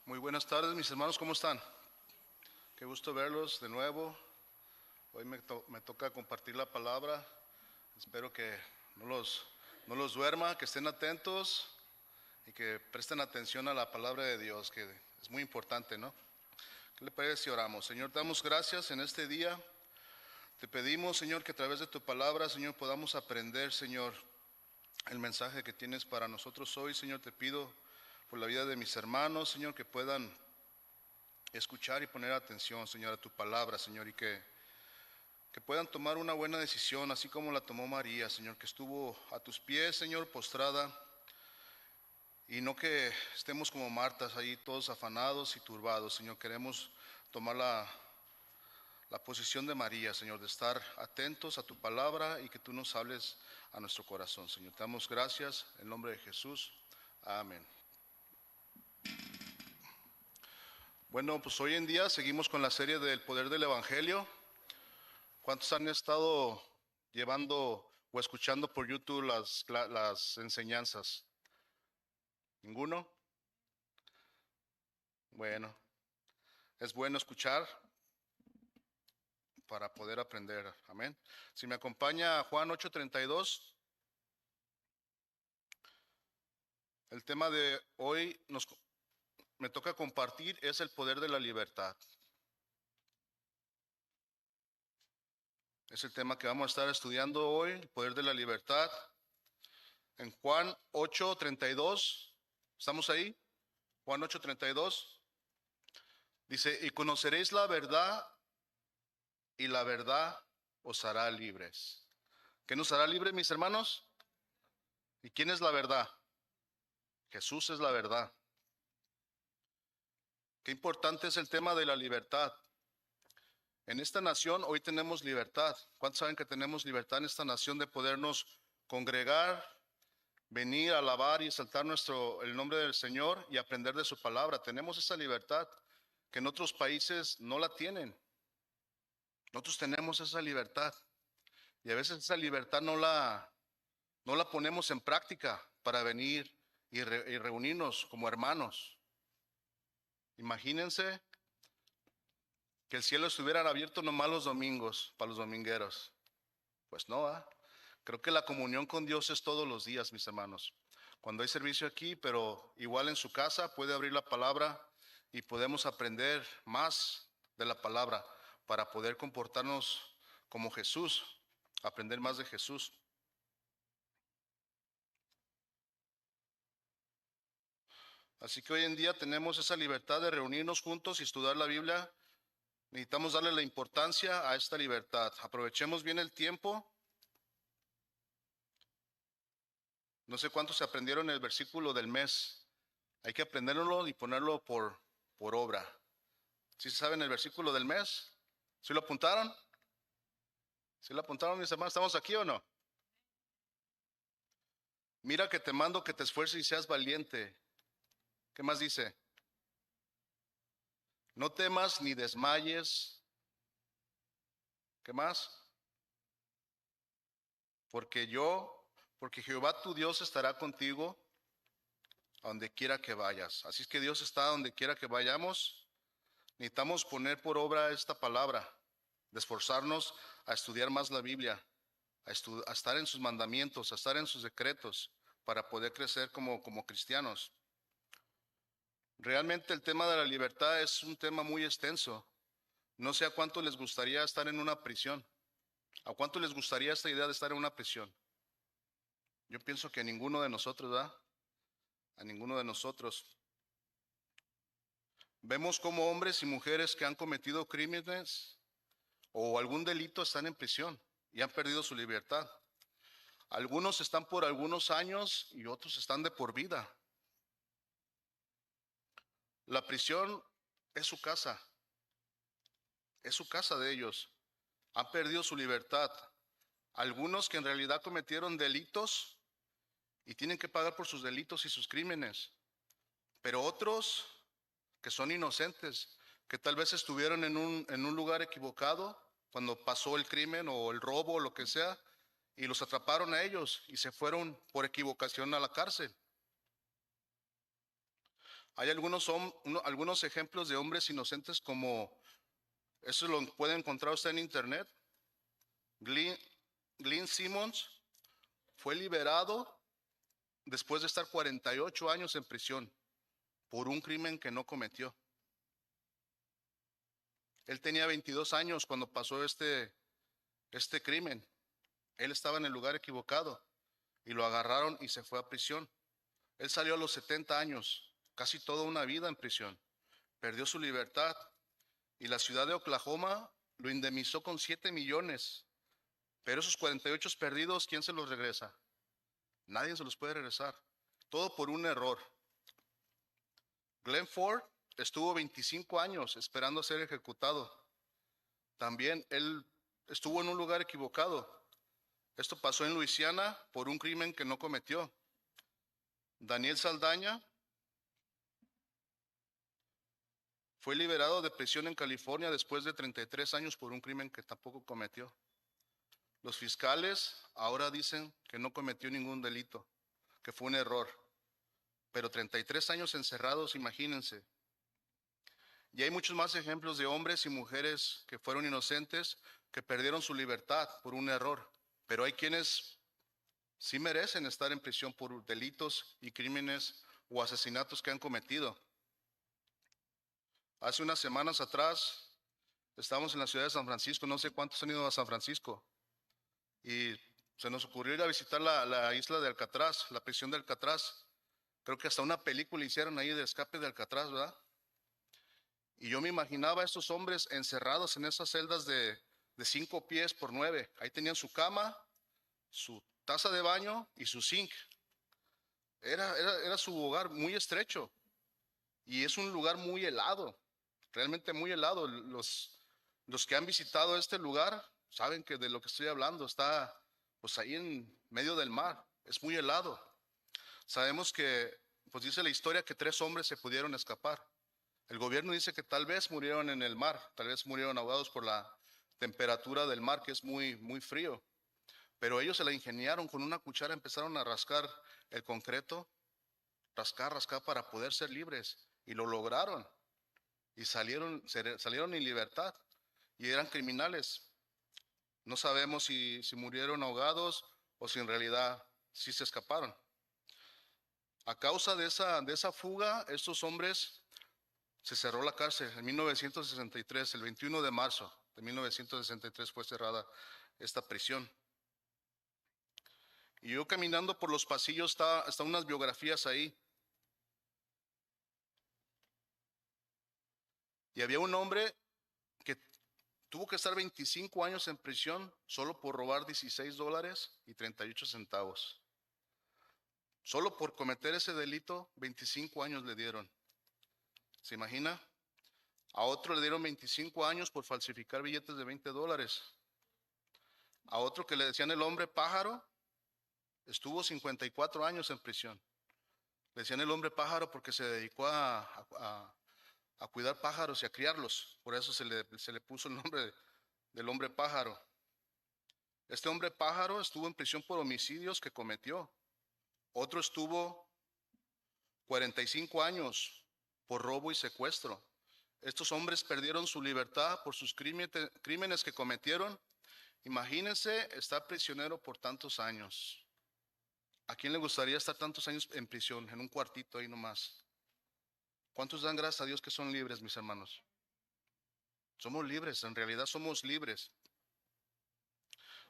Muy buenas tardes, mis hermanos, ¿cómo están? Qué gusto verlos de nuevo. Hoy me toca compartir la palabra. Espero que no los duerma, que estén atentos y que presten atención a la palabra de Dios, que es muy importante, ¿no? ¿Qué le parece si oramos? Señor, te damos gracias en este día. Te pedimos, Señor, que a través de tu palabra, Señor, podamos aprender, Señor, el mensaje que tienes para nosotros hoy. Señor, te pido por la vida de mis hermanos, Señor, que puedan escuchar y poner atención, Señor, a tu palabra, Señor, y que puedan tomar una buena decisión, así como la tomó María, Señor, que estuvo a tus pies, Señor, postrada, y no que estemos como Martas ahí todos afanados y turbados, Señor. Queremos tomar la posición de María, Señor, de estar atentos a tu palabra y que tú nos hables a nuestro corazón, Señor. Te damos gracias en nombre de Jesús. Amén. Bueno, pues hoy en día seguimos con la serie del poder del Evangelio. ¿Cuántos han estado llevando o escuchando por YouTube las enseñanzas? ¿Ninguno? Bueno, es bueno escuchar para poder aprender. Amén. Si me acompaña Juan 8:32, el tema de hoy me toca compartir es el poder de la libertad. Es el tema que vamos a estar estudiando hoy, el poder de la libertad. En Juan 8:32, ¿estamos ahí? Juan 8:32 dice, y conoceréis la verdad y la verdad os hará libres. ¿Qué nos hará libres, mis hermanos? ¿Y quién es la verdad? Jesús es la verdad. Qué importante es el tema de la libertad. En esta nación hoy tenemos libertad. ¿Cuántos saben que tenemos libertad en esta nación de podernos congregar, venir a alabar y exaltar el nombre del Señor y aprender de su palabra? Tenemos esa libertad que en otros países no la tienen. Nosotros tenemos esa libertad y a veces esa libertad no la ponemos en práctica para venir y reunirnos como hermanos. Imagínense que el cielo estuviera abierto nomás los domingos para los domingueros. Pues no, ¿ah? Creo que la comunión con Dios es todos los días, mis hermanos. Cuando hay servicio aquí, pero igual en su casa puede abrir la palabra y podemos aprender más de la palabra para poder comportarnos como Jesús, aprender más de Jesús. Así que hoy en día tenemos esa libertad de reunirnos juntos y estudiar la Biblia. Necesitamos darle la importancia a esta libertad. Aprovechemos bien el tiempo. No sé cuántos se aprendieron el versículo del mes. Hay que aprenderlo y ponerlo por obra. ¿Sí saben el versículo del mes? ¿Sí lo apuntaron? ¿Sí lo apuntaron, mis hermanos? ¿Estamos aquí o no? Mira que te mando que te esfuerces y seas valiente. ¿Qué más dice? No temas ni desmayes. ¿Qué más? Porque Jehová tu Dios estará contigo a donde quiera que vayas. Así es que Dios está donde quiera que vayamos. Necesitamos poner por obra esta palabra, de esforzarnos a estudiar más la Biblia, a estar en sus mandamientos, a estar en sus decretos, para poder crecer como cristianos. Realmente el tema de la libertad es un tema muy extenso. No sé a cuánto les gustaría estar en una prisión. ¿A cuánto les gustaría esta idea de estar en una prisión? Yo pienso que a ninguno de nosotros, ¿verdad? A ninguno de nosotros. Vemos como hombres y mujeres que han cometido crímenes o algún delito están en prisión y han perdido su libertad. Algunos están por algunos años y otros están de por vida. La prisión es su casa de ellos. Han perdido su libertad. Algunos que en realidad cometieron delitos y tienen que pagar por sus delitos y sus crímenes. Pero otros que son inocentes, que tal vez estuvieron en un lugar equivocado cuando pasó el crimen o el robo o lo que sea, y los atraparon a ellos y se fueron por equivocación a la cárcel. Hay algunos ejemplos de hombres inocentes como, eso lo puede encontrar usted en internet. Glenn Simmons fue liberado después de estar 48 años en prisión por un crimen que no cometió. Él tenía 22 años cuando pasó este crimen. Él estaba en el lugar equivocado y lo agarraron y se fue a prisión. Él salió a los 70 años, casi toda una vida en prisión. Perdió su libertad y la ciudad de Oklahoma lo indemnizó con 7 millones. Pero esos 48 perdidos, ¿quién se los regresa? Nadie se los puede regresar. Todo por un error. Glenn Ford estuvo 25 años esperando ser ejecutado. También él estuvo en un lugar equivocado. Esto pasó en Luisiana por un crimen que no cometió. Daniel Saldaña fue liberado de prisión en California después de 33 años por un crimen que tampoco cometió. Los fiscales ahora dicen que no cometió ningún delito, que fue un error. Pero 33 años encerrados, imagínense. Y hay muchos más ejemplos de hombres y mujeres que fueron inocentes, que perdieron su libertad por un error. Pero hay quienes sí merecen estar en prisión por delitos y crímenes o asesinatos que han cometido. Hace unas semanas atrás estábamos en la ciudad de San Francisco, no sé cuántos han ido a San Francisco, y se nos ocurrió ir a visitar la isla de Alcatraz, la prisión de Alcatraz. Creo que hasta una película hicieron ahí de Escape de Alcatraz, ¿verdad? Y yo me imaginaba a estos hombres encerrados en esas celdas de 5 pies por 9. Ahí tenían su cama, su taza de baño y su zinc. Era su hogar muy estrecho y es un lugar muy helado, realmente muy helado. Los que han visitado este lugar saben que de lo que estoy hablando está pues ahí en medio del mar, es muy helado. Sabemos que, pues dice la historia que 3 hombres se pudieron escapar. El gobierno dice que tal vez murieron en el mar, tal vez murieron ahogados por la temperatura del mar, que es muy, muy frío. Pero ellos se la ingeniaron, con una cuchara empezaron a rascar el concreto, rascar para poder ser libres. Y lo lograron. Y salieron en libertad. Y eran criminales. No sabemos si murieron ahogados o si en realidad sí se escaparon. A causa de esa fuga, estos hombres se cerró la cárcel en 1963, el 21 de marzo de 1963 fue cerrada esta prisión. Y yo caminando por los pasillos, están unas biografías ahí. Y había un hombre que tuvo que estar 25 años en prisión solo por robar $16.38. Solo por cometer ese delito, 25 años le dieron. ¿Se imagina? A otro le dieron 25 años por falsificar billetes de $20. A otro que le decían el hombre pájaro, estuvo 54 años en prisión. Le decían el hombre pájaro porque se dedicó a cuidar pájaros y a criarlos. Por eso se le puso el nombre del hombre pájaro. Este hombre pájaro estuvo en prisión por homicidios que cometió. Otro estuvo 45 años por robo y secuestro. Estos hombres perdieron su libertad por sus crímenes que cometieron. Imagínense estar prisionero por tantos años. ¿A quién le gustaría estar tantos años en prisión, en un cuartito ahí nomás? ¿Cuántos dan gracias a Dios que son libres, mis hermanos? Somos libres, en realidad somos libres.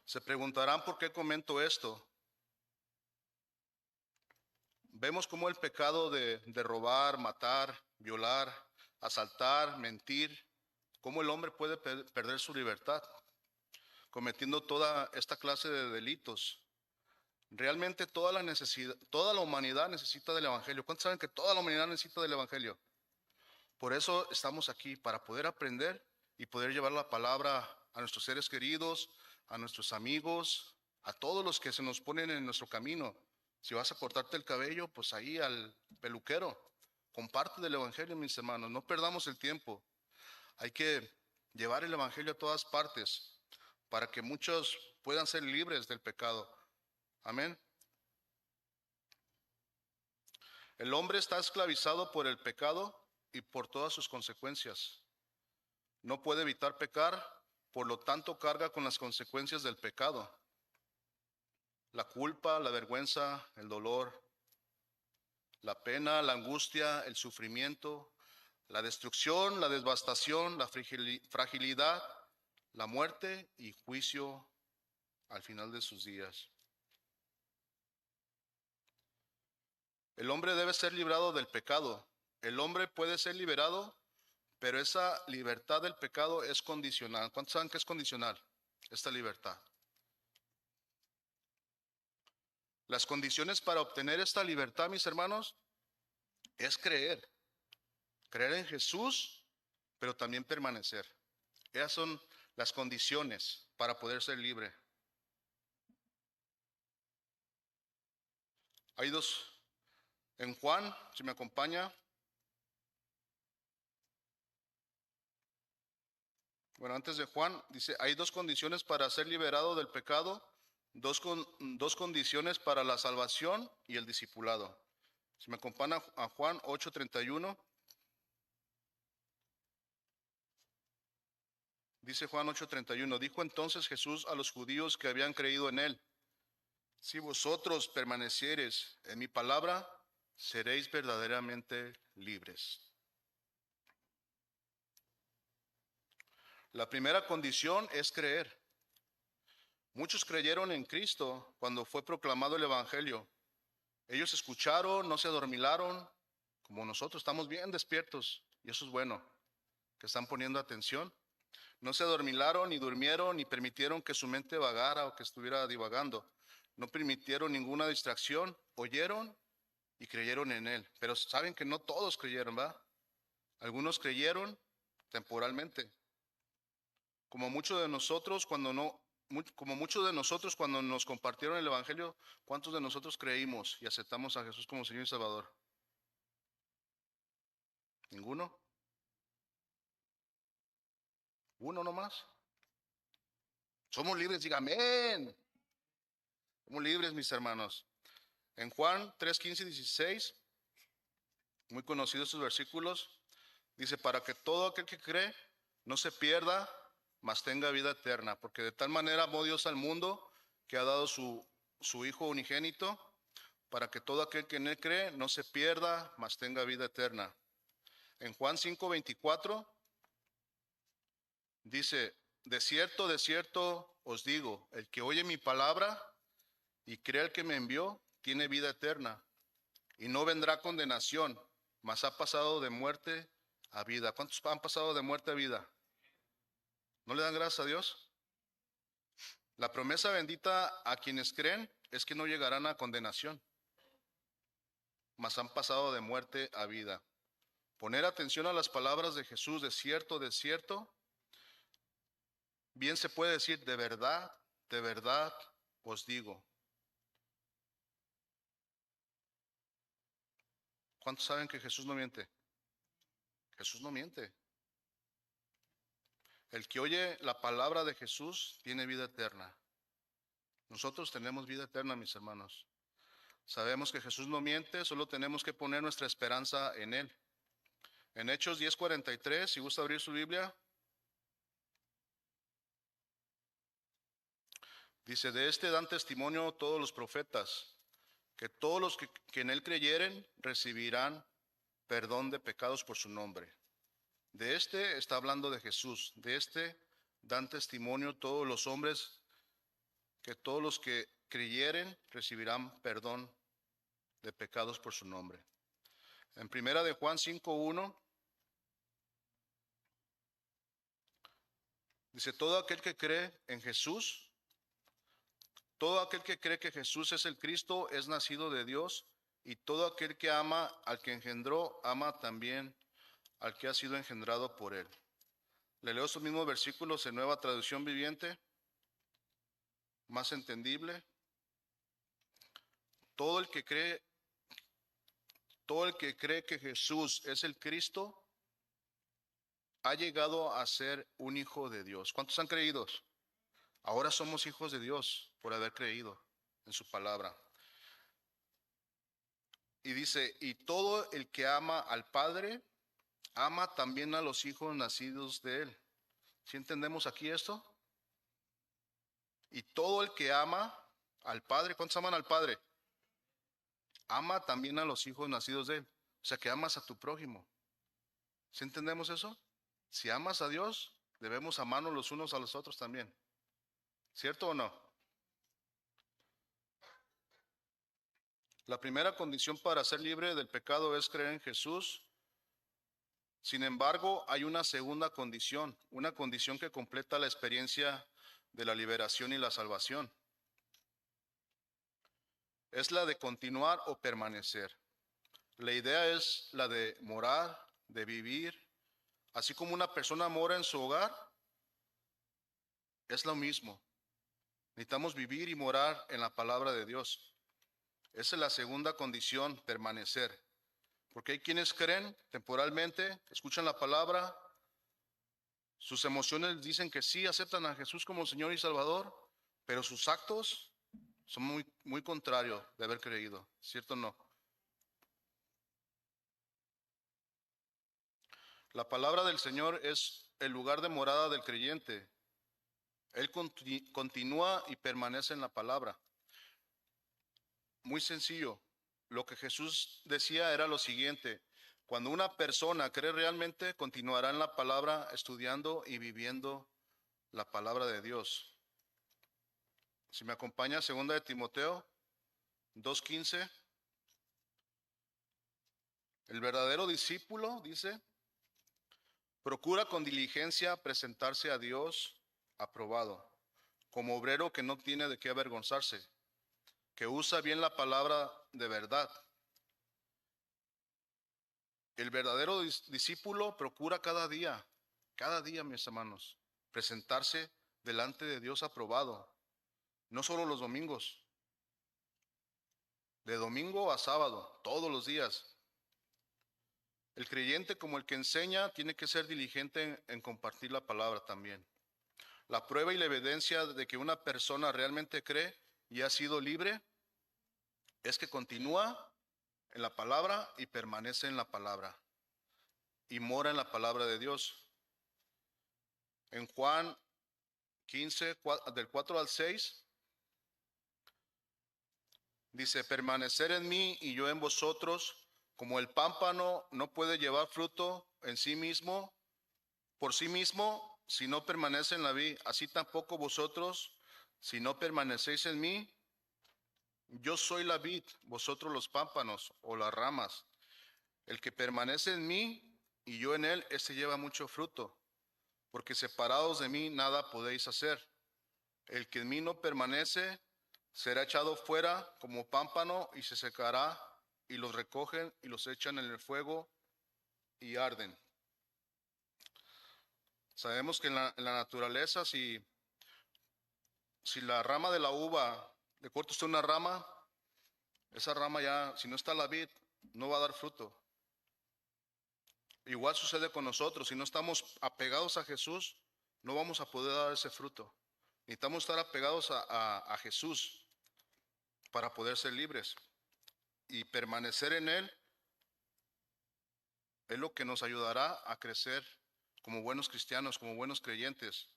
Se preguntarán por qué comento esto. Vemos cómo el pecado de robar, matar, violar, asaltar, mentir, cómo el hombre puede perder su libertad cometiendo toda esta clase de delitos. Realmente toda la humanidad necesita del Evangelio. ¿Cuántos saben que toda la humanidad necesita del Evangelio? Por eso estamos aquí, para poder aprender y poder llevar la palabra a nuestros seres queridos, a nuestros amigos, a todos los que se nos ponen en nuestro camino. Si vas a cortarte el cabello, pues ahí al peluquero. Comparte del Evangelio, mis hermanos. No perdamos el tiempo. Hay que llevar el Evangelio a todas partes para que muchos puedan ser libres del pecado. Amén. El hombre está esclavizado por el pecado y por todas sus consecuencias. No puede evitar pecar, por lo tanto carga con las consecuencias del pecado. La culpa, la vergüenza, el dolor, la pena, la angustia, el sufrimiento, la destrucción, la devastación, la fragilidad, la muerte y juicio al final de sus días. El hombre debe ser librado del pecado. El hombre puede ser liberado, pero esa libertad del pecado es condicional. ¿Cuántos saben que es condicional esta libertad? Las condiciones para obtener esta libertad, mis hermanos, es creer. Creer en Jesús, pero también permanecer. Esas son las condiciones para poder ser libre. Hay dos. En Juan, si me acompaña. Bueno, antes de Juan, dice, hay dos condiciones para ser liberado del pecado, dos condiciones para la salvación y el discipulado. Si me acompaña a Juan 8:31, dice Juan 8:31, dijo entonces Jesús a los judíos que habían creído en él, si vosotros permaneciereis en mi palabra, seréis verdaderamente libres. La primera condición es creer. Muchos creyeron en Cristo cuando fue proclamado el Evangelio. Ellos escucharon, no se adormilaron, como nosotros estamos bien despiertos, y eso es bueno, que están poniendo atención. No se adormilaron, ni durmieron, ni permitieron que su mente vagara o que estuviera divagando. No permitieron ninguna distracción, oyeron y creyeron en Él. Pero saben que no todos creyeron, ¿va? Algunos creyeron temporalmente. Como muchos de nosotros cuando nos compartieron el Evangelio, ¿cuántos de nosotros creímos y aceptamos a Jesús como Señor y Salvador? ¿Ninguno? ¿Uno nomás? Somos libres, diga amén. Somos libres, mis hermanos. En Juan 3:15-16, muy conocidos estos versículos, dice, para que todo aquel que cree no se pierda, mas tenga vida eterna. Porque de tal manera amó Dios al mundo que ha dado su Hijo unigénito, para que todo aquel que en él cree no se pierda, mas tenga vida eterna. En Juan 5:24 dice, de cierto os digo, el que oye mi palabra y cree al que me envió, tiene vida eterna, y no vendrá condenación, mas ha pasado de muerte a vida. ¿Cuántos han pasado de muerte a vida? ¿No le dan gracias a Dios? La promesa bendita a quienes creen es que no llegarán a condenación, mas han pasado de muerte a vida. Poner atención a las palabras de Jesús, de cierto, bien se puede decir de verdad os digo. ¿Cuántos saben que Jesús no miente? Jesús no miente. El que oye la palabra de Jesús tiene vida eterna. Nosotros tenemos vida eterna, mis hermanos. Sabemos que Jesús no miente, solo tenemos que poner nuestra esperanza en Él. En Hechos 10:43, si gusta abrir su Biblia, dice, de este dan testimonio todos los profetas, que todos los que en Él creyeren recibirán perdón de pecados por su nombre. De este está hablando de Jesús. De este dan testimonio todos los hombres, que todos los que creyeren recibirán perdón de pecados por su nombre. En primera de Juan 5:1 dice, todo aquel que cree en Jesús, todo aquel que cree que Jesús es el Cristo es nacido de Dios, y todo aquel que ama al que engendró, ama también al que ha sido engendrado por él. Le leo estos mismos versículos en Nueva Traducción Viviente, más entendible. Todo el que cree, todo el que cree que Jesús es el Cristo, ha llegado a ser un hijo de Dios. ¿Cuántos han creído? Ahora somos hijos de Dios por haber creído en su palabra. Y dice, y todo el que ama al Padre, ama también a los hijos nacidos de él. ¿Sí entendemos aquí esto? Y todo el que ama al Padre, ¿cuántos aman al Padre? Ama también a los hijos nacidos de él. O sea, que amas a tu prójimo. ¿Sí entendemos eso? Si amas a Dios, debemos amarnos los unos a los otros también. ¿Cierto o no? La primera condición para ser libre del pecado es creer en Jesús. Sin embargo, hay una segunda condición, una condición que completa la experiencia de la liberación y la salvación. Es la de continuar o permanecer. La idea es la de morar, de vivir. Así como una persona mora en su hogar, es lo mismo. Necesitamos vivir y morar en la palabra de Dios. Esa es la segunda condición, permanecer. Porque hay quienes creen temporalmente, escuchan la palabra, sus emociones dicen que sí, aceptan a Jesús como Señor y Salvador, pero sus actos son muy contrarios de haber creído. ¿Cierto o no? La palabra del Señor es el lugar de morada del creyente. Él continúa y permanece en la palabra. Muy sencillo. Lo que Jesús decía era lo siguiente: cuando una persona cree realmente, continuará en la palabra, estudiando y viviendo la palabra de Dios. Si me acompaña, 2 de Timoteo 2:15. El verdadero discípulo, dice, procura con diligencia presentarse a Dios aprobado, como obrero que no tiene de qué avergonzarse, que usa bien la palabra de verdad. El verdadero discípulo procura cada día, mis hermanos, presentarse delante de Dios aprobado, no solo los domingos, de domingo a sábado, todos los días. El creyente, como el que enseña, tiene que ser diligente en compartir la palabra también. La prueba y la evidencia de que una persona realmente cree y ha sido libre es que continúa en la palabra y permanece en la palabra y mora en la palabra de Dios. En Juan 15, del 4 al 6, dice, permanecer en mí y yo en vosotros, como el pámpano no puede llevar fruto en sí mismo, por sí mismo, si no permanece en la vid, así tampoco vosotros, si no permanecéis en mí. Yo soy la vid, vosotros los pámpanos o las ramas. El que permanece en mí y yo en él, ese lleva mucho fruto, porque separados de mí nada podéis hacer. El que en mí no permanece será echado fuera como pámpano y se secará, y los recogen y los echan en el fuego y arden. Sabemos que en la naturaleza, si la rama de la uva, le corta usted una rama, esa rama ya, si no está la vid, no va a dar fruto. Igual sucede con nosotros, si no estamos apegados a Jesús, no vamos a poder dar ese fruto. Necesitamos estar apegados a Jesús para poder ser libres. Y permanecer en Él es lo que nos ayudará a crecer como buenos cristianos, como buenos creyentes.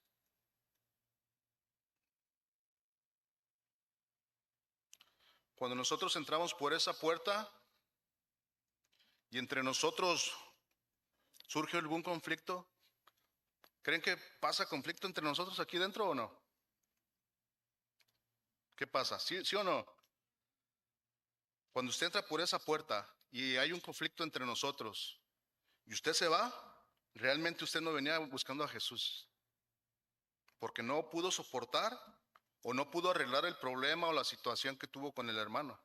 Cuando nosotros entramos por esa puerta y entre nosotros surge algún conflicto, ¿creen que pasa conflicto entre nosotros aquí dentro o no? ¿Qué pasa? ¿Sí o no? Cuando usted entra por esa puerta y hay un conflicto entre nosotros y usted se va, realmente usted no venía buscando a Jesús, porque no pudo soportar o no pudo arreglar el problema o la situación que tuvo con el hermano.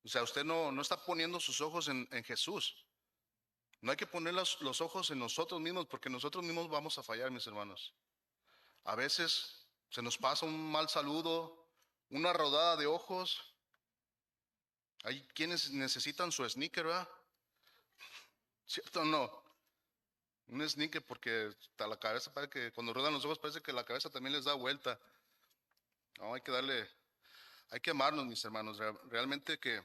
O sea, usted no está poniendo sus ojos en Jesús. No hay que poner los ojos en nosotros mismos, porque nosotros mismos vamos a fallar, mis hermanos. A veces se nos pasa un mal saludo, una rodada de ojos. Hay quienes necesitan su sneaker, ¿verdad? ¿Cierto o no? Un sneaker, porque hasta la cabeza parece que cuando rodan los ojos parece que la cabeza también les da vuelta. No, hay que amarnos, mis hermanos. Realmente que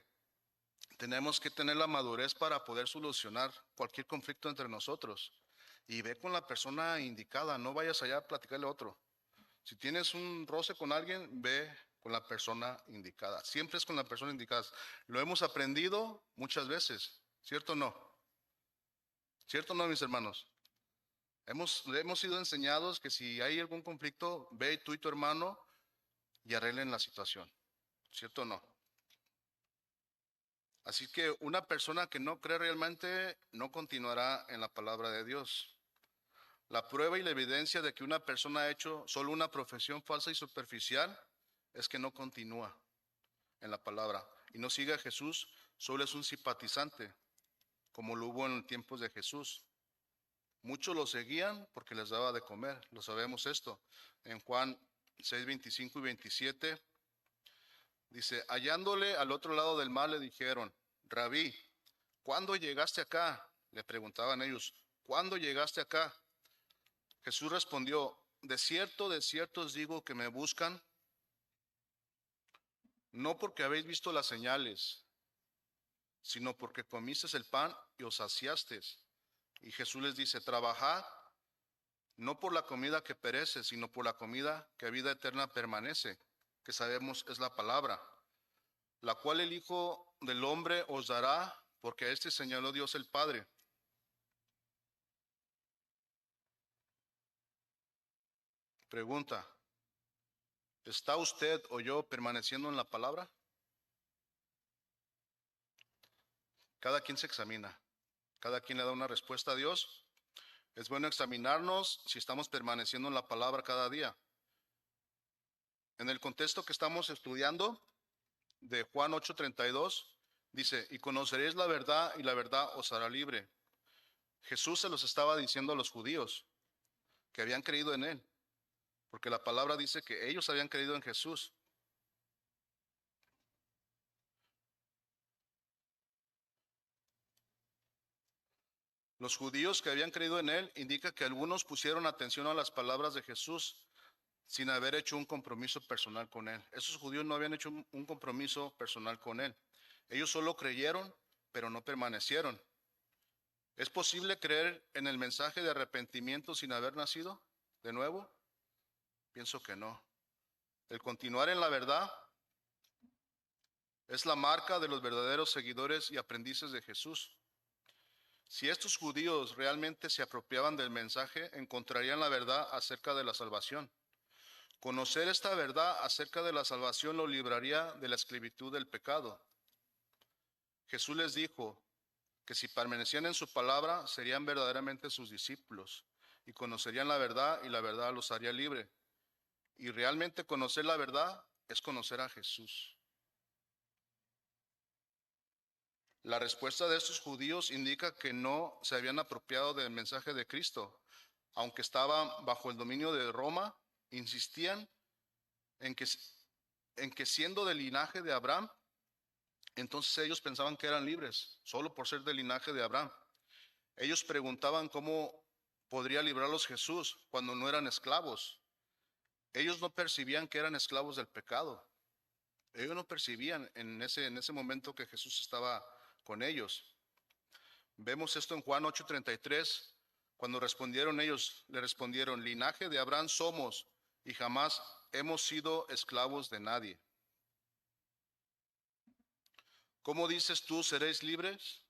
Tenemos que tener la madurez para poder solucionar cualquier conflicto entre nosotros. Y ve con la persona indicada, no vayas allá a platicarle a otro. Si tienes un roce con alguien, ve con la persona indicada. Siempre es con la persona indicada. Lo hemos aprendido muchas veces, ¿cierto o no? ¿Cierto o no, mis hermanos? Hemos sido enseñados que si hay algún conflicto, ve tú y tu hermano y arreglen la situación, ¿cierto o no? Así que una persona que no cree realmente no continuará en la palabra de Dios. La prueba y la evidencia de que una persona ha hecho solo una profesión falsa y superficial es que no continúa en la palabra y no sigue a Jesús, solo es un simpatizante, como lo hubo en tiempos de Jesús. Muchos lo seguían porque les daba de comer, lo sabemos esto. En Juan 6, 25 y 27 dice, hallándole al otro lado del mar le dijeron, Rabí, ¿cuándo llegaste acá? Le preguntaban ellos, ¿cuándo llegaste acá? Jesús respondió, de cierto os digo que me buscan, no porque habéis visto las señales, sino porque comisteis el pan y os saciasteis. Y Jesús les dice, trabajad no por la comida que perece, sino por la comida que a vida eterna permanece, que sabemos es la palabra, la cual el Hijo del Hombre os dará, porque a este señaló Dios el Padre. Pregunta, ¿está usted o yo permaneciendo en la palabra? Cada quien se examina, cada quien le da una respuesta a Dios. Es bueno examinarnos si estamos permaneciendo en la palabra cada día. En el contexto que estamos estudiando de Juan 8:32, dice, y conoceréis la verdad y la verdad os hará libre. Jesús se los estaba diciendo a los judíos que habían creído en él, porque la palabra dice que ellos habían creído en Jesús. Los judíos que habían creído en él indica que algunos pusieron atención a las palabras de Jesús sin haber hecho un compromiso personal con él. Esos judíos no habían hecho un compromiso personal con él. Ellos solo creyeron, pero no permanecieron. ¿Es posible creer en el mensaje de arrepentimiento sin haber nacido de nuevo? Pienso que no. El continuar en la verdad es la marca de los verdaderos seguidores y aprendices de Jesús. Si estos judíos realmente se apropiaban del mensaje, encontrarían la verdad acerca de la salvación. Conocer esta verdad acerca de la salvación lo libraría de la esclavitud del pecado. Jesús les dijo que si permanecían en su palabra, serían verdaderamente sus discípulos y conocerían la verdad y la verdad los haría libre. Y realmente conocer la verdad es conocer a Jesús. La respuesta de estos judíos indica que no se habían apropiado del mensaje de Cristo. Aunque estaban bajo el dominio de Roma, insistían en que siendo del linaje de Abraham, entonces ellos pensaban que eran libres, solo por ser del linaje de Abraham. Ellos preguntaban cómo podría librarlos Jesús cuando no eran esclavos. Ellos no percibían que eran esclavos del pecado. Ellos no percibían en ese momento que Jesús estaba con ellos. Vemos esto en Juan 8:33, cuando respondieron ellos, le respondieron, linaje de Abraham somos y jamás hemos sido esclavos de nadie. ¿Cómo dices tú, seréis libres?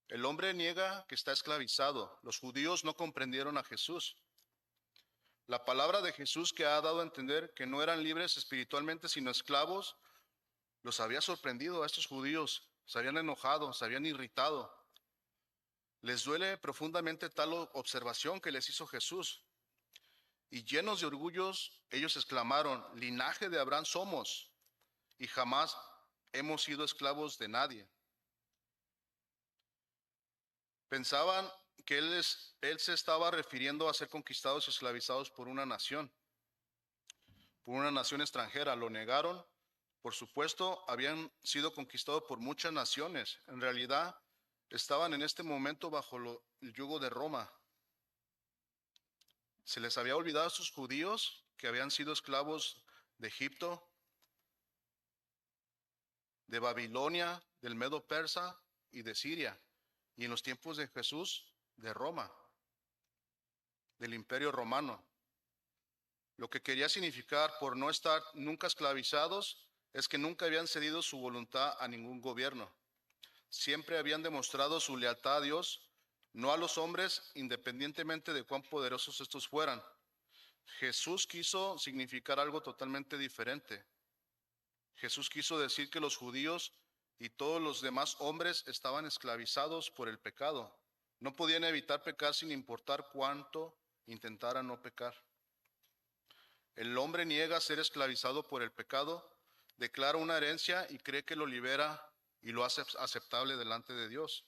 El hombre niega que está esclavizado. Los judíos no comprendieron a Jesús. La palabra de Jesús que ha dado a entender que no eran libres espiritualmente, sino esclavos, los había sorprendido a estos judíos. Se habían enojado, se habían irritado. Les duele profundamente tal observación que les hizo Jesús. Y llenos de orgullos, ellos exclamaron, linaje de Abraham somos, y jamás hemos sido esclavos de nadie. Pensaban que él se estaba refiriendo a ser conquistados y esclavizados por una nación extranjera. Lo negaron. Por supuesto, habían sido conquistados por muchas naciones. En realidad, estaban en este momento bajo el yugo de Roma. Se les había olvidado a sus judíos que habían sido esclavos de Egipto. de Babilonia, del Medo Persa y de Siria, y en los tiempos de Jesús, de Roma, del Imperio Romano. Lo que quería significar por no estar nunca esclavizados es que nunca habían cedido su voluntad a ningún gobierno. Siempre habían demostrado su lealtad a Dios, no a los hombres, independientemente de cuán poderosos estos fueran. Jesús quiso significar algo totalmente diferente. Jesús quiso decir que los judíos y todos los demás hombres estaban esclavizados por el pecado. No podían evitar pecar sin importar cuánto intentaran no pecar. El hombre niega ser esclavizado por el pecado, declara una herencia y cree que lo libera y lo hace aceptable delante de Dios.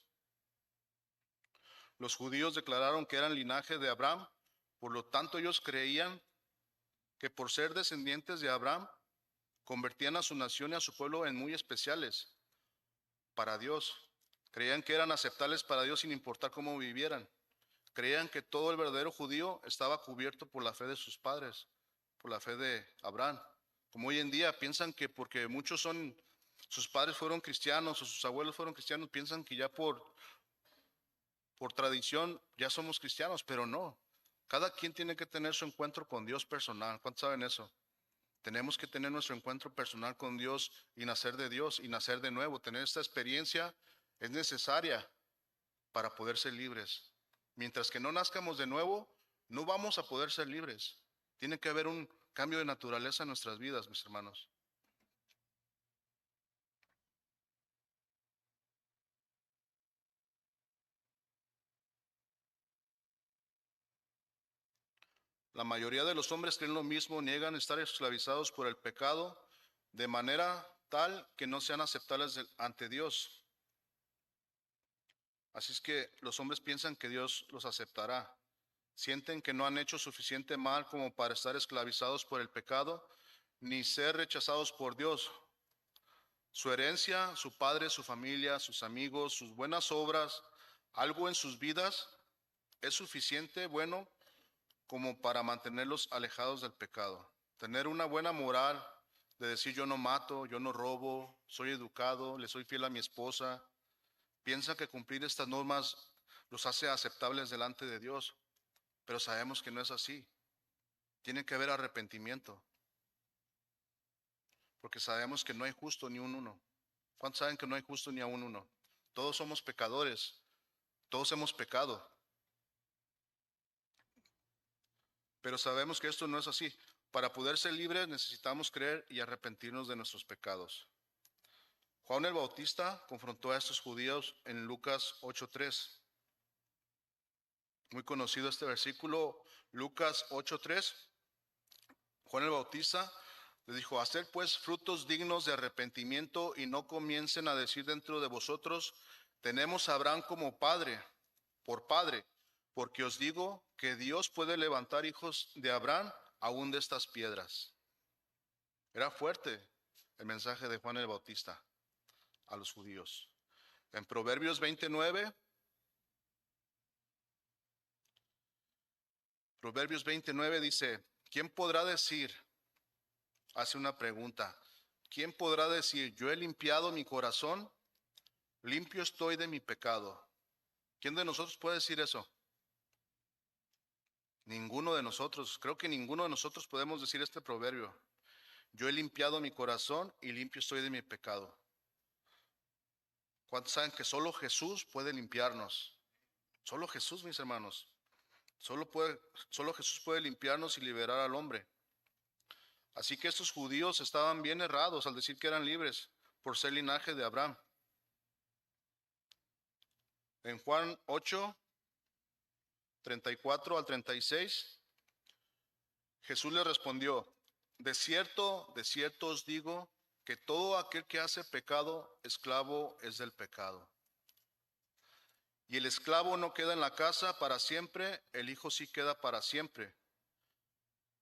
Los judíos declararon que eran linaje de Abraham, por lo tanto ellos creían que por ser descendientes de Abraham, convertían a su nación y a su pueblo en muy especiales para Dios. Creían que eran aceptables para Dios sin importar cómo vivieran. Creían que todo el verdadero judío estaba cubierto por la fe de sus padres, por la fe de Abraham. Como hoy en día piensan que porque sus padres fueron cristianos o sus abuelos fueron cristianos, piensan que ya por tradición ya somos cristianos, pero no. Cada quien tiene que tener su encuentro con Dios personal. ¿Cuántos saben eso? Tenemos que tener nuestro encuentro personal con Dios y nacer de Dios y nacer de nuevo. Tener esta experiencia es necesaria para poder ser libres. Mientras que no nazcamos de nuevo, no vamos a poder ser libres. Tiene que haber un cambio de naturaleza en nuestras vidas, mis hermanos. La mayoría de los hombres creen lo mismo, niegan estar esclavizados por el pecado de manera tal que no sean aceptables ante Dios. Así es que los hombres piensan que Dios los aceptará. Sienten que no han hecho suficiente mal como para estar esclavizados por el pecado, ni ser rechazados por Dios. Su herencia, su padre, su familia, sus amigos, sus buenas obras, algo en sus vidas es suficiente bueno como para mantenerlos alejados del pecado. Tener una buena moral de decir yo no mato, yo no robo, soy educado, le soy fiel a mi esposa. Piensa que cumplir estas normas los hace aceptables delante de Dios, pero sabemos que no es así. Tiene que haber arrepentimiento, porque sabemos que no hay justo ni un uno. ¿Cuántos saben que no hay justo ni a un uno? Todos somos pecadores, todos hemos pecado, pero sabemos que esto no es así. Para poder ser libres necesitamos creer y arrepentirnos de nuestros pecados. Juan el Bautista confrontó a estos judíos en Lucas 8:3. Muy conocido este versículo, Lucas 8:3. Juan el Bautista le dijo: haced pues frutos dignos de arrepentimiento y no comiencen a decir dentro de vosotros, tenemos a Abraham como padre, por padre, porque os digo que Dios puede levantar hijos de Abraham aún de estas piedras. Era fuerte el mensaje de Juan el Bautista a los judíos. En Proverbios 29, dice, ¿quién podrá decir? Hace una pregunta. ¿Quién podrá decir, yo he limpiado mi corazón, limpio estoy de mi pecado? ¿Quién de nosotros puede decir eso? Ninguno de nosotros. Creo que ninguno de nosotros podemos decir este proverbio. Yo he limpiado mi corazón y limpio estoy de mi pecado. ¿Cuántos saben que solo Jesús puede limpiarnos? Solo Jesús, mis hermanos. Solo Jesús puede limpiarnos y liberar al hombre. Así que estos judíos estaban bien errados al decir que eran libres por ser linaje de Abraham. En Juan 8:34-36, Jesús le respondió: de cierto os digo que todo aquel que hace pecado, esclavo es del pecado. Y el esclavo no queda en la casa para siempre, el Hijo sí queda para siempre.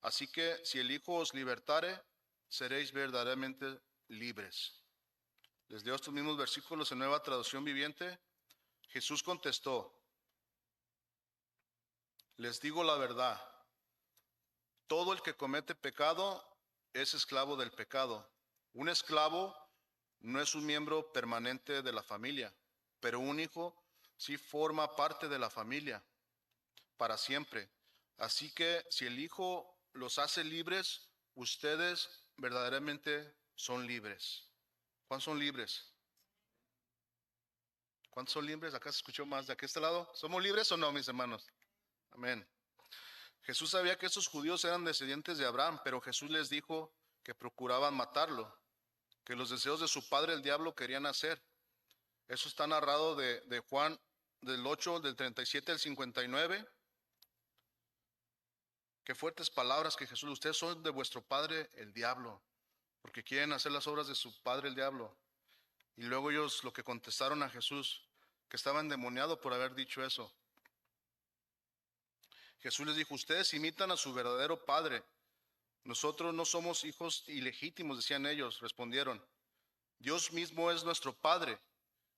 Así que si el Hijo os libertare, seréis verdaderamente libres. Les leo estos mismos versículos en Nueva Traducción Viviente. Jesús contestó: les digo la verdad, todo el que comete pecado es esclavo del pecado. Un esclavo no es un miembro permanente de la familia, pero un hijo sí forma parte de la familia para siempre. Así que si el Hijo los hace libres, ustedes verdaderamente son libres. ¿Cuántos son libres? ¿Cuántos son libres? Acá se escuchó más de aquí este lado. ¿Somos libres o no, mis hermanos? Amén. Jesús sabía que estos judíos eran descendientes de Abraham, pero Jesús les dijo que procuraban matarlo, que los deseos de su padre el diablo querían hacer. Eso está narrado de Juan del 8, del 37 al 59. Qué fuertes palabras que Jesús, ustedes son de vuestro padre el diablo, porque quieren hacer las obras de su padre el diablo. Y luego ellos lo que contestaron a Jesús, que estaba endemoniado por haber dicho eso. Jesús les dijo, ustedes imitan a su verdadero padre. Nosotros no somos hijos ilegítimos, decían ellos, respondieron. Dios mismo es nuestro padre.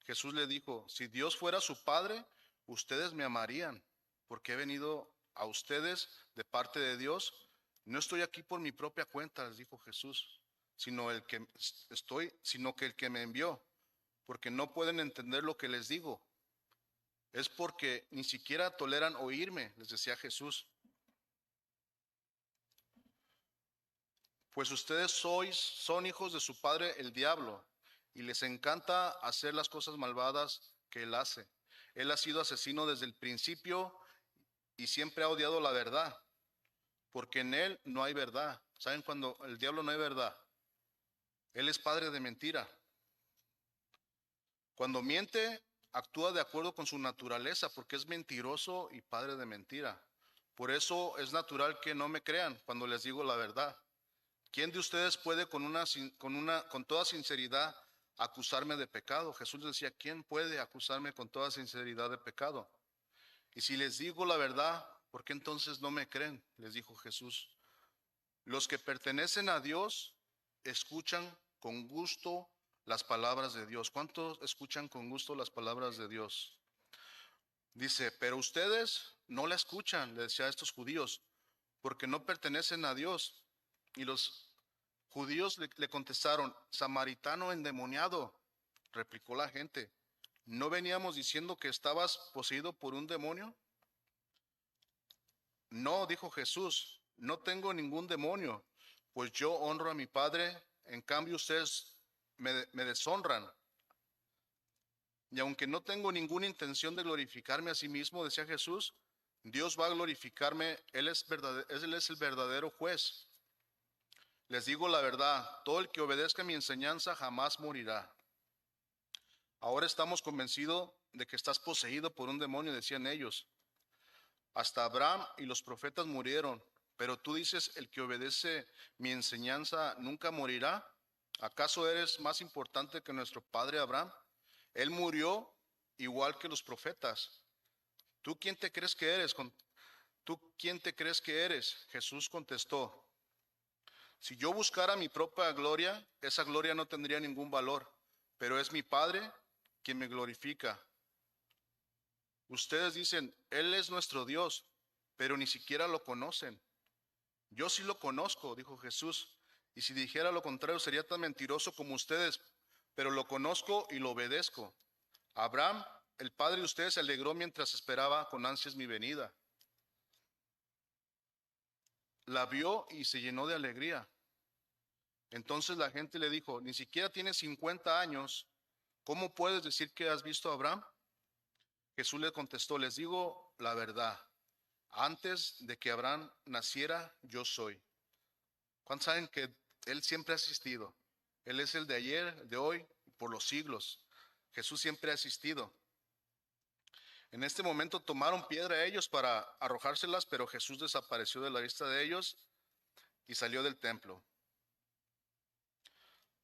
Jesús le dijo, si Dios fuera su padre, ustedes me amarían, porque he venido a ustedes de parte de Dios. No estoy aquí por mi propia cuenta, les dijo Jesús, sino que el que me envió, porque no pueden entender lo que les digo. Es porque ni siquiera toleran oírme, les decía Jesús. Pues ustedes son hijos de su padre el diablo, y les encanta hacer las cosas malvadas que él hace. Él ha sido asesino desde el principio y siempre ha odiado la verdad, porque en él no hay verdad. ¿Saben cuando el diablo no hay verdad? Él es padre de mentira. Cuando miente, actúa de acuerdo con su naturaleza, porque es mentiroso y padre de mentira. Por eso es natural que no me crean cuando les digo la verdad. ¿Quién de ustedes puede con toda sinceridad acusarme de pecado? Jesús decía, ¿quién puede acusarme con toda sinceridad de pecado? Y si les digo la verdad, ¿por qué entonces no me creen? Les dijo Jesús. Los que pertenecen a Dios escuchan con gusto las palabras de Dios. ¿Cuántos escuchan con gusto las palabras de Dios? Dice, pero ustedes no la escuchan, le decía a estos judíos, porque no pertenecen a Dios. Y los judíos le contestaron, samaritano endemoniado, replicó la gente, ¿no veníamos diciendo que estabas poseído por un demonio? No, dijo Jesús, no tengo ningún demonio, pues yo honro a mi Padre, en cambio ustedes me deshonran. Y aunque no tengo ninguna intención de glorificarme a sí mismo, decía Jesús, Dios va a glorificarme, Él es el verdadero juez. Les digo la verdad, todo el que obedezca mi enseñanza jamás morirá. Ahora estamos convencidos de que estás poseído por un demonio, decían ellos. Hasta Abraham y los profetas murieron, pero tú dices, el que obedece mi enseñanza nunca morirá. ¿Acaso eres más importante que nuestro padre Abraham? Él murió igual que los profetas. ¿Tú quién te crees que eres? ¿Tú quién te crees que eres? Jesús contestó, si yo buscara mi propia gloria, esa gloria no tendría ningún valor, pero es mi Padre quien me glorifica. Ustedes dicen, Él es nuestro Dios, pero ni siquiera lo conocen. Yo sí lo conozco, dijo Jesús, y si dijera lo contrario sería tan mentiroso como ustedes, pero lo conozco y lo obedezco. Abraham, el padre de ustedes, se alegró mientras esperaba con ansias mi venida. La vio y se llenó de alegría. Entonces la gente le dijo, ni siquiera tienes 50 años, ¿cómo puedes decir que has visto a Abraham? Jesús le contestó, les digo la verdad, antes de que Abraham naciera, yo soy. ¿Cuántos saben que Él siempre ha existido? Él es el de ayer, de hoy, por los siglos. Jesús siempre ha existido. En este momento tomaron piedra a ellos para arrojárselas, pero Jesús desapareció de la vista de ellos y salió del templo.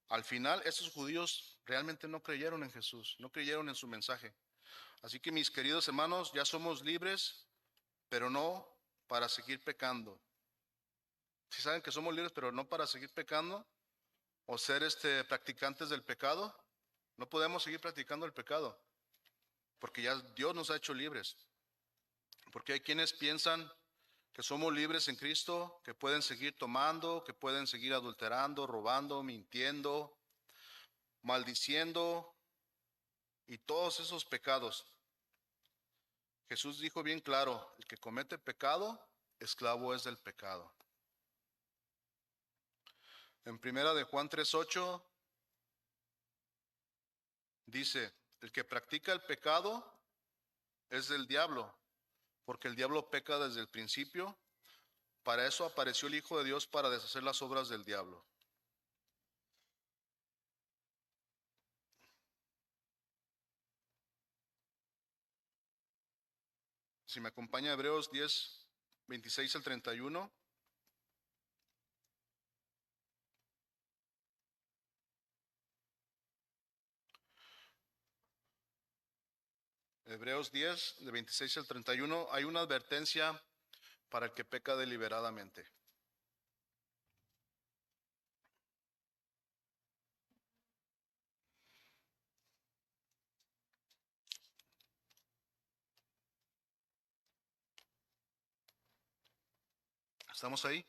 Al final, estos judíos realmente no creyeron en Jesús, no creyeron en su mensaje. Así que mis queridos hermanos, ya somos libres, pero no para seguir pecando. Si saben que somos libres, pero no para seguir pecando o ser practicantes del pecado, no podemos seguir practicando el pecado, porque ya Dios nos ha hecho libres. Porque hay quienes piensan que somos libres en Cristo, que pueden seguir tomando, que pueden seguir adulterando, robando, mintiendo, maldiciendo y todos esos pecados. Jesús dijo bien claro, el que comete pecado, esclavo es del pecado. En primera de Juan 3:8 dice, el que practica el pecado es del diablo, porque el diablo peca desde el principio. Para eso apareció el Hijo de Dios, para deshacer las obras del diablo. Si me acompaña Hebreos 10:26 al 31. Hebreos 10, de 26 al 31, hay una advertencia para el que peca deliberadamente. ¿Estamos ahí?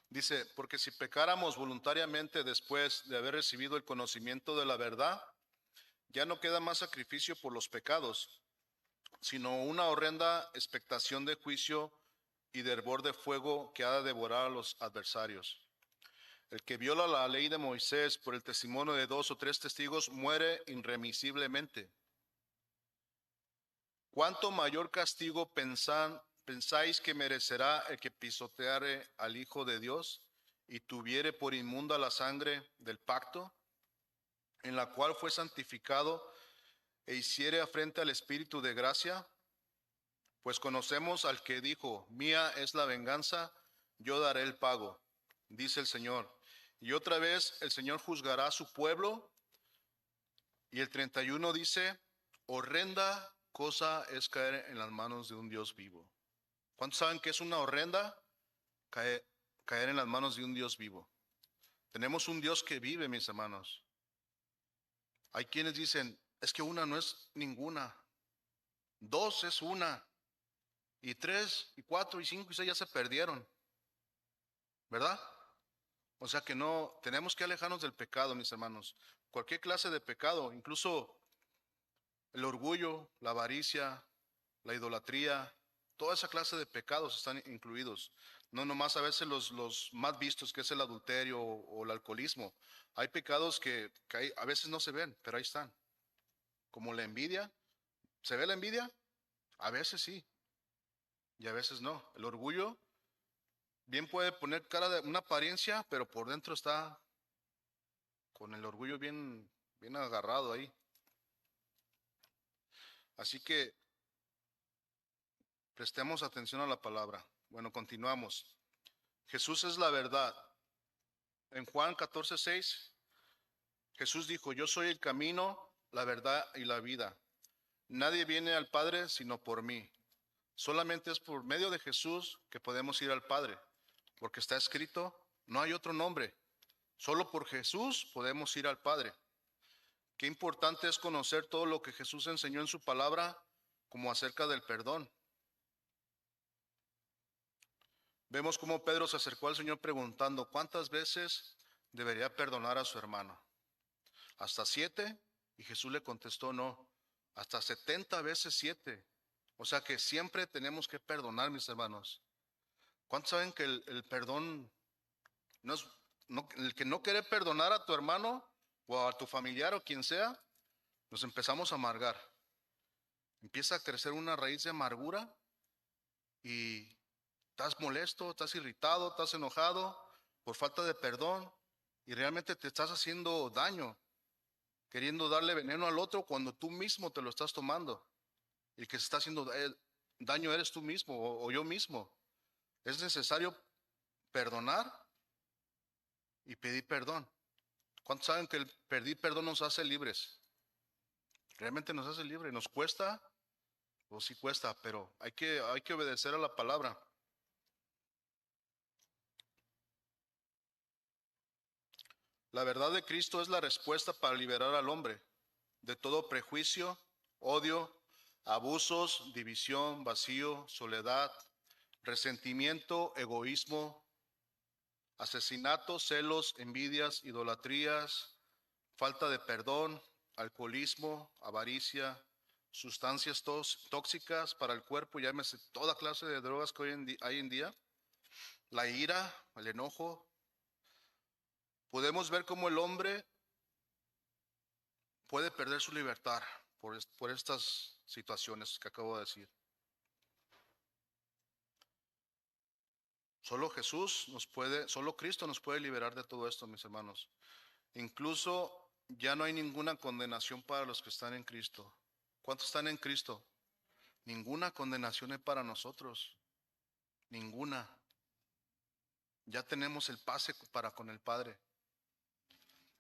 Dice, porque si pecáramos voluntariamente después de haber recibido el conocimiento de la verdad, ya no queda más sacrificio por los pecados, sino una horrenda expectación de juicio y de hervor de fuego que ha de devorar a los adversarios. El que viola la ley de Moisés por el testimonio de 2 o 3 testigos muere irremisiblemente. ¿Cuánto mayor castigo pensáis que merecerá el que pisoteare al Hijo de Dios y tuviere por inmunda la sangre del pacto, en la cual fue santificado, e hiciere afrenta al Espíritu de gracia? Pues conocemos al que dijo, mía es la venganza, yo daré el pago, dice el Señor. Y otra vez el Señor juzgará a su pueblo. Y el 31 dice, horrenda cosa es caer en las manos de un Dios vivo. ¿Cuántos saben que es una horrenda caer en las manos de un Dios vivo? Tenemos un Dios que vive, mis hermanos. Hay quienes dicen, es que una no es ninguna, dos es una, y tres, y cuatro, y cinco, y seis ya se perdieron, ¿verdad? O sea que no, tenemos que alejarnos del pecado, mis hermanos. Cualquier clase de pecado, incluso el orgullo, la avaricia, la idolatría, toda esa clase de pecados están incluidos. No nomás a veces los más vistos, que es el adulterio o el alcoholismo. Hay pecados que a veces no se ven, pero ahí están. Como la envidia. ¿Se ve la envidia? A veces sí, y a veces no. El orgullo bien puede poner cara de una apariencia, pero por dentro está con el orgullo bien agarrado ahí. Así que prestemos atención a la palabra. Bueno, continuamos. Jesús es la verdad. En Juan 14:6, Jesús dijo, yo soy el camino, la verdad y la vida. Nadie viene al Padre sino por mí. Solamente es por medio de Jesús que podemos ir al Padre, porque está escrito, no hay otro nombre. Solo por Jesús podemos ir al Padre. Qué importante es conocer todo lo que Jesús enseñó en su palabra, como acerca del perdón. Vemos cómo Pedro se acercó al Señor preguntando, ¿cuántas veces debería perdonar a su hermano? ¿Hasta 7? Y Jesús le contestó, no, hasta 70 veces 7. O sea que siempre tenemos que perdonar, mis hermanos. ¿Cuántos saben que el perdón no es, el que no quiere perdonar a tu hermano o a tu familiar o quien sea, nos empezamos a amargar? Empieza a crecer una raíz de amargura y estás molesto, estás irritado, estás enojado por falta de perdón y realmente te estás haciendo daño, queriendo darle veneno al otro cuando tú mismo te lo estás tomando. El que se está haciendo daño eres tú mismo o yo mismo. Es necesario perdonar y pedir perdón. ¿Cuántos saben que el pedir perdón nos hace libres? Realmente nos hace libres. ¿Nos cuesta? O sí cuesta, pero hay que obedecer a la palabra. La verdad de Cristo es la respuesta para liberar al hombre de todo prejuicio, odio, abusos, división, vacío, soledad, resentimiento, egoísmo, asesinatos, celos, envidias, idolatrías, falta de perdón, alcoholismo, avaricia, sustancias tóxicas para el cuerpo, llámese toda clase de drogas que hay en día, la ira, el enojo. Podemos ver cómo el hombre puede perder su libertad por estas situaciones que acabo de decir. Solo Cristo nos puede liberar de todo esto, mis hermanos. Incluso ya no hay ninguna condenación para los que están en Cristo. ¿Cuántos están en Cristo? Ninguna condenación hay para nosotros. Ninguna. Ya tenemos el pase para con el Padre.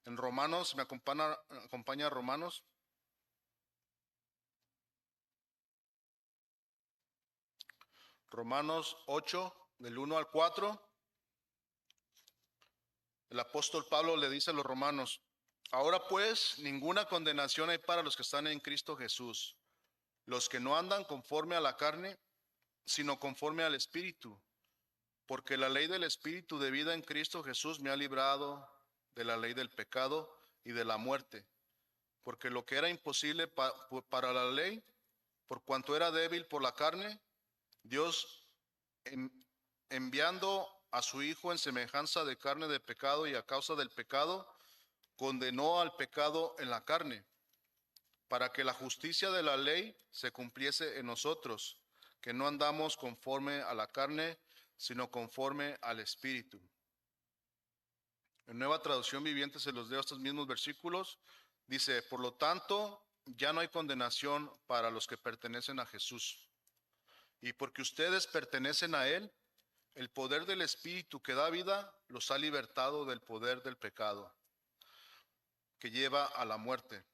En Romanos, me acompaña Romanos. Romanos 8, del 1 al 4. El apóstol Pablo le dice a los romanos: ahora pues, ninguna condenación hay para los que están en Cristo Jesús, los que no andan conforme a la carne, sino conforme al Espíritu. Porque la ley del Espíritu de vida en Cristo Jesús me ha librado de la ley del pecado y de la muerte. Porque lo que era imposible para la ley, por cuanto era débil por la carne, Dios, enviando a su Hijo en semejanza de carne de pecado y a causa del pecado, condenó al pecado en la carne, para que la justicia de la ley se cumpliese en nosotros, que no andamos conforme a la carne, sino conforme al Espíritu. En Nueva Traducción Viviente se los leo estos mismos versículos. Dice: por lo tanto, ya no hay condenación para los que pertenecen a Jesús. Y porque ustedes pertenecen a Él, el poder del Espíritu que da vida los ha libertado del poder del pecado, que lleva a la muerte.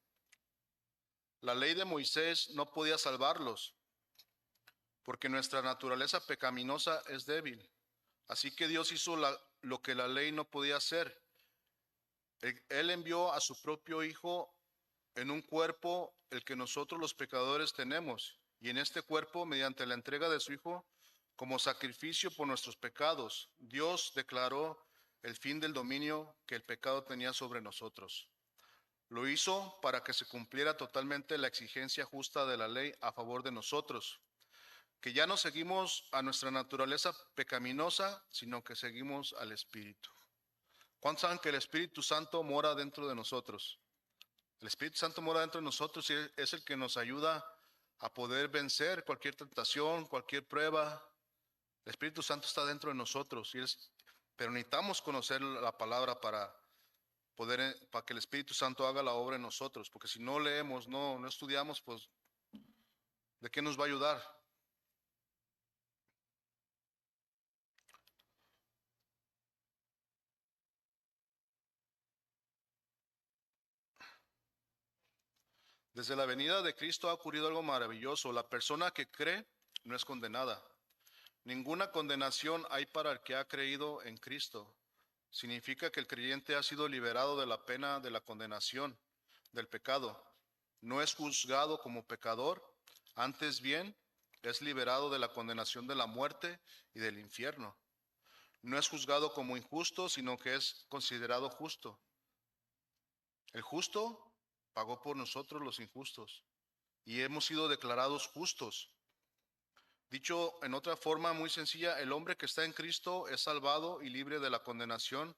La ley de Moisés no podía salvarlos, porque nuestra naturaleza pecaminosa es débil. Así que Dios hizo lo que la ley no podía hacer. Él envió a su propio Hijo en un cuerpo el que nosotros los pecadores tenemos, y en este cuerpo, mediante la entrega de su Hijo, como sacrificio por nuestros pecados, Dios declaró el fin del dominio que el pecado tenía sobre nosotros. Lo hizo para que se cumpliera totalmente la exigencia justa de la ley a favor de nosotros, que ya no seguimos a nuestra naturaleza pecaminosa, sino que seguimos al Espíritu. ¿Cuántos saben que el Espíritu Santo mora dentro de nosotros? El Espíritu Santo mora dentro de nosotros y es el que nos ayuda a poder vencer cualquier tentación, cualquier prueba. El Espíritu Santo está dentro de nosotros, pero necesitamos conocer la palabra para que el Espíritu Santo haga la obra en nosotros, porque si no leemos, no estudiamos, pues ¿de qué nos va a ayudar? Desde la venida de Cristo ha ocurrido algo maravilloso. La persona que cree no es condenada. Ninguna condenación hay para el que ha creído en Cristo. Significa que el creyente ha sido liberado de la pena de la condenación, del pecado. No es juzgado como pecador, antes bien es liberado de la condenación de la muerte y del infierno. No es juzgado como injusto, sino que es considerado justo. El justo pagó por nosotros los injustos y hemos sido declarados justos. Dicho en otra forma muy sencilla, el hombre que está en Cristo es salvado y libre de la condenación,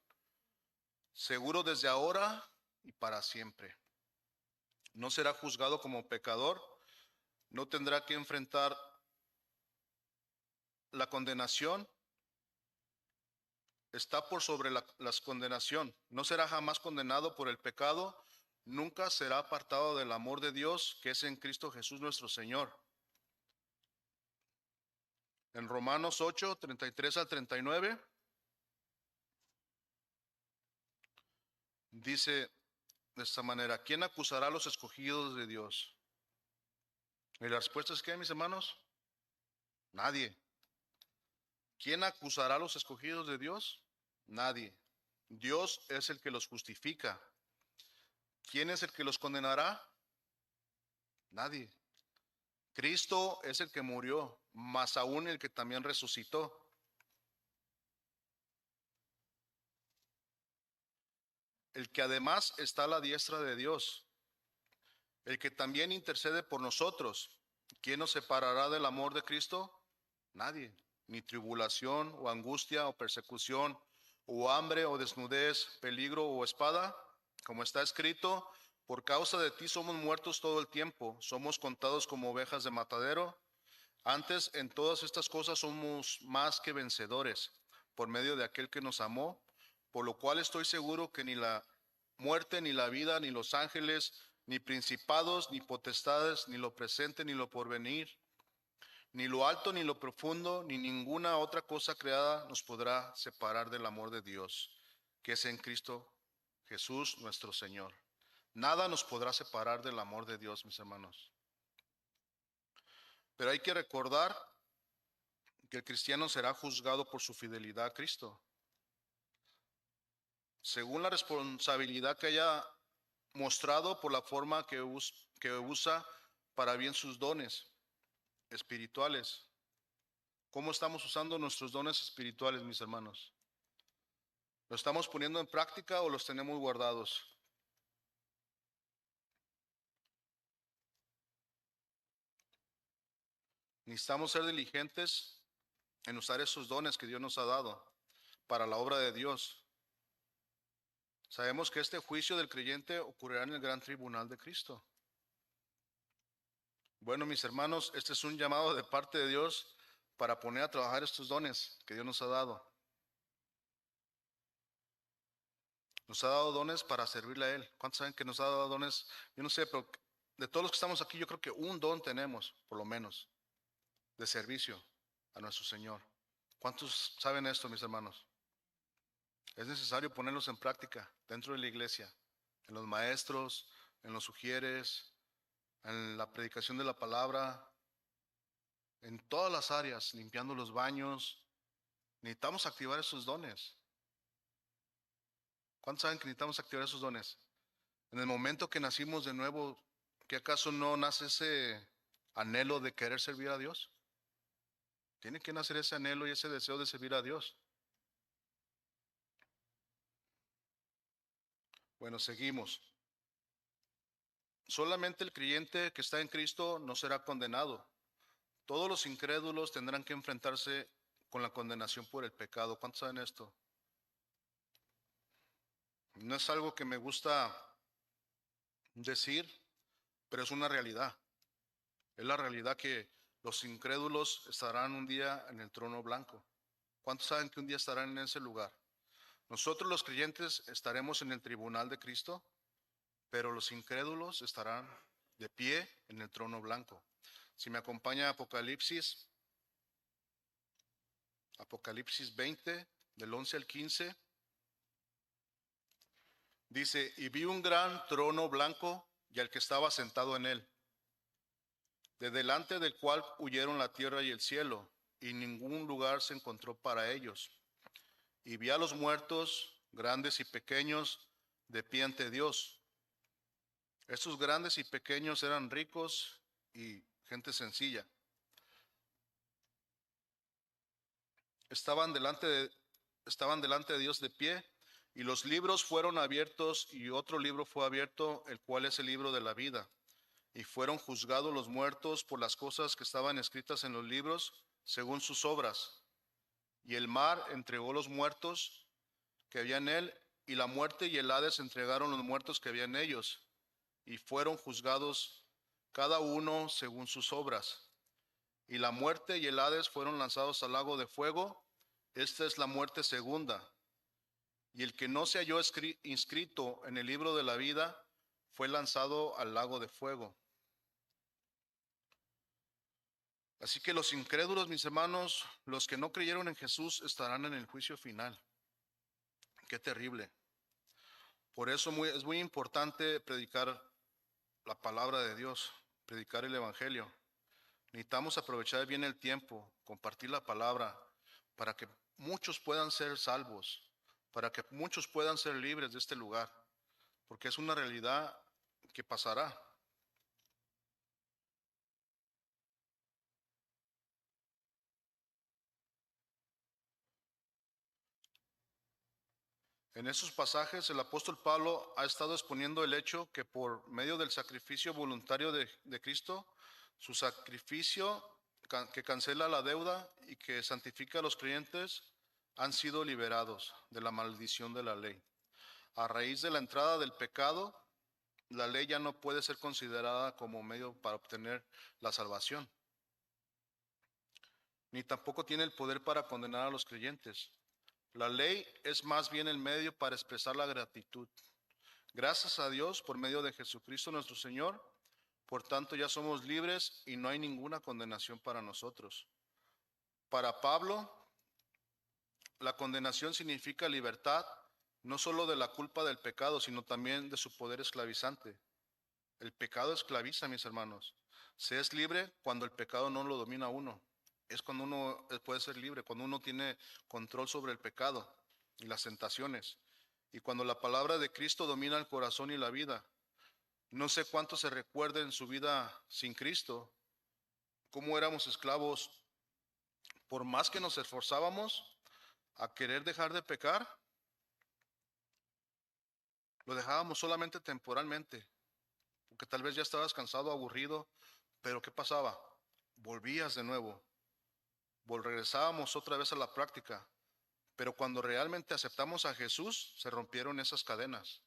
seguro desde ahora y para siempre. No será juzgado como pecador, no tendrá que enfrentar la condenación, está por sobre la condenación, no será jamás condenado por el pecado, nunca será apartado del amor de Dios que es en Cristo Jesús nuestro Señor. En Romanos 8, 33 al 39, dice de esta manera: ¿quién acusará a los escogidos de Dios? Y la respuesta es ¿qué, mis hermanos? Nadie. ¿Quién acusará a los escogidos de Dios? Nadie. Dios es el que los justifica. ¿Quién es el que los condenará? Nadie. Cristo es el que murió, más aún el que también resucitó. el que además está a la diestra de Dios, el que también intercede por nosotros. ¿Quién nos separará del amor de Cristo? Nadie, ni tribulación o angustia o persecución o hambre o desnudez, peligro o espada, como está escrito, por causa de ti somos muertos todo el tiempo, somos contados como ovejas de matadero. Antes, en todas estas cosas somos más que vencedores, por medio de aquel que nos amó, por lo cual estoy seguro que ni la muerte, ni la vida, ni los ángeles, ni principados, ni potestades, ni lo presente, ni lo porvenir, ni lo alto, ni lo profundo, ni ninguna otra cosa creada nos podrá separar del amor de Dios, que es en Cristo Jesús nuestro Señor. Nada nos podrá separar del amor de Dios, mis hermanos. Pero hay que recordar que el cristiano será juzgado por su fidelidad a Cristo, según la responsabilidad que haya mostrado por la forma que usa para bien sus dones espirituales. ¿Cómo estamos usando nuestros dones espirituales, mis hermanos? ¿Los estamos poniendo en práctica o los tenemos guardados? Necesitamos ser diligentes en usar esos dones que Dios nos ha dado para la obra de Dios. Sabemos que este juicio del creyente ocurrirá en el gran tribunal de Cristo. Bueno, mis hermanos, este es un llamado de parte de Dios para poner a trabajar estos dones que Dios nos ha dado. Nos ha dado dones para servirle a Él. ¿Cuántos saben que nos ha dado dones? Yo no sé, pero de todos los que estamos aquí, yo creo que un don tenemos, por lo menos, de servicio a nuestro Señor. ¿Cuántos saben esto, mis hermanos? Es necesario ponerlos en práctica dentro de la iglesia, en los maestros, en los sugieres, en la predicación de la palabra, en todas las áreas, limpiando los baños. Necesitamos activar esos dones. ¿Cuántos saben que necesitamos activar esos dones? En el momento que nacimos de nuevo, ¿qué acaso no nace ese anhelo de querer servir a Dios? Tiene que nacer ese anhelo y ese deseo de servir a Dios. Bueno, seguimos. Solamente el creyente que está en Cristo no será condenado. Todos los incrédulos tendrán que enfrentarse con la condenación por el pecado. ¿Cuántos saben esto? No es algo que me gusta decir, pero es una realidad. Es la realidad que los incrédulos estarán un día en el trono blanco. ¿Cuántos saben que un día estarán en ese lugar? Nosotros los creyentes estaremos en el tribunal de Cristo, pero los incrédulos estarán de pie en el trono blanco. Si me acompaña Apocalipsis 20, del 11 al 15, dice, y vi un gran trono blanco y al que estaba sentado en él, de delante del cual huyeron la tierra y el cielo, y ningún lugar se encontró para ellos. Y vi a los muertos, grandes y pequeños, de pie ante Dios. Estos grandes y pequeños eran ricos y gente sencilla. Estaban delante de Dios de pie, y los libros fueron abiertos, y otro libro fue abierto, el cual es el libro de la vida. Y fueron juzgados los muertos por las cosas que estaban escritas en los libros, según sus obras. Y el mar entregó los muertos que había en él, y la muerte y el Hades entregaron los muertos que había en ellos, y fueron juzgados cada uno según sus obras. Y la muerte y el Hades fueron lanzados al lago de fuego. Esta es la muerte segunda. Y el que no se halló inscrito en el libro de la vida fue lanzado al lago de fuego. Así que los incrédulos, mis hermanos, los que no creyeron en Jesús, estarán en el juicio final. Qué terrible. Por eso es muy importante predicar la palabra de Dios, predicar el Evangelio. Necesitamos aprovechar bien el tiempo, compartir la palabra, para que muchos puedan ser salvos, para que muchos puedan ser libres de este lugar, porque es una realidad que pasará. En esos pasajes el apóstol Pablo ha estado exponiendo el hecho que por medio del sacrificio voluntario de Cristo, su sacrificio que cancela la deuda y que santifica a los creyentes, han sido liberados de la maldición de la ley. A raíz de la entrada del pecado, la ley ya no puede ser considerada como medio para obtener la salvación, ni tampoco tiene el poder para condenar a los creyentes. La ley es más bien el medio para expresar la gratitud. Gracias a Dios por medio de Jesucristo nuestro Señor, por tanto ya somos libres y no hay ninguna condenación para nosotros. Para Pablo, la condenación significa libertad, no solo de la culpa del pecado, sino también de su poder esclavizante. El pecado esclaviza, mis hermanos. Se es libre cuando el pecado no lo domina a uno. Es cuando uno puede ser libre, cuando uno tiene control sobre el pecado y las tentaciones. Y cuando la palabra de Cristo domina el corazón y la vida. No sé cuánto se recuerda en su vida sin Cristo, cómo éramos esclavos. Por más que nos esforzábamos a querer dejar de pecar, lo dejábamos solamente temporalmente, porque tal vez ya estabas cansado, aburrido, pero ¿qué pasaba? Volvías de nuevo, regresábamos otra vez a la práctica, pero cuando realmente aceptamos a Jesús, se rompieron esas cadenas.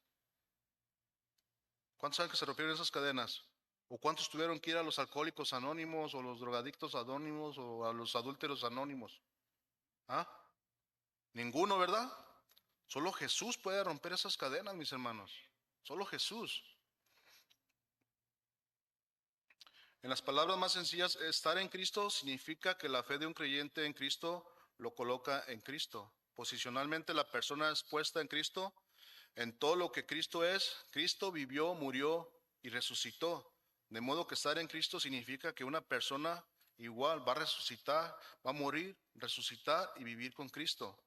¿Cuántos saben que se rompieron esas cadenas? ¿O cuántos tuvieron que ir a los alcohólicos anónimos, o los drogadictos anónimos, o a los adúlteros anónimos? ¿Ah? Ninguno, ¿verdad? Solo Jesús puede romper esas cadenas, mis hermanos. Solo Jesús. En las palabras más sencillas, estar en Cristo significa que la fe de un creyente en Cristo lo coloca en Cristo. Posicionalmente la persona es puesta en Cristo, en todo lo que Cristo es. Cristo vivió, murió y resucitó. De modo que estar en Cristo significa que una persona igual va a resucitar, va a morir, resucitar y vivir con Cristo.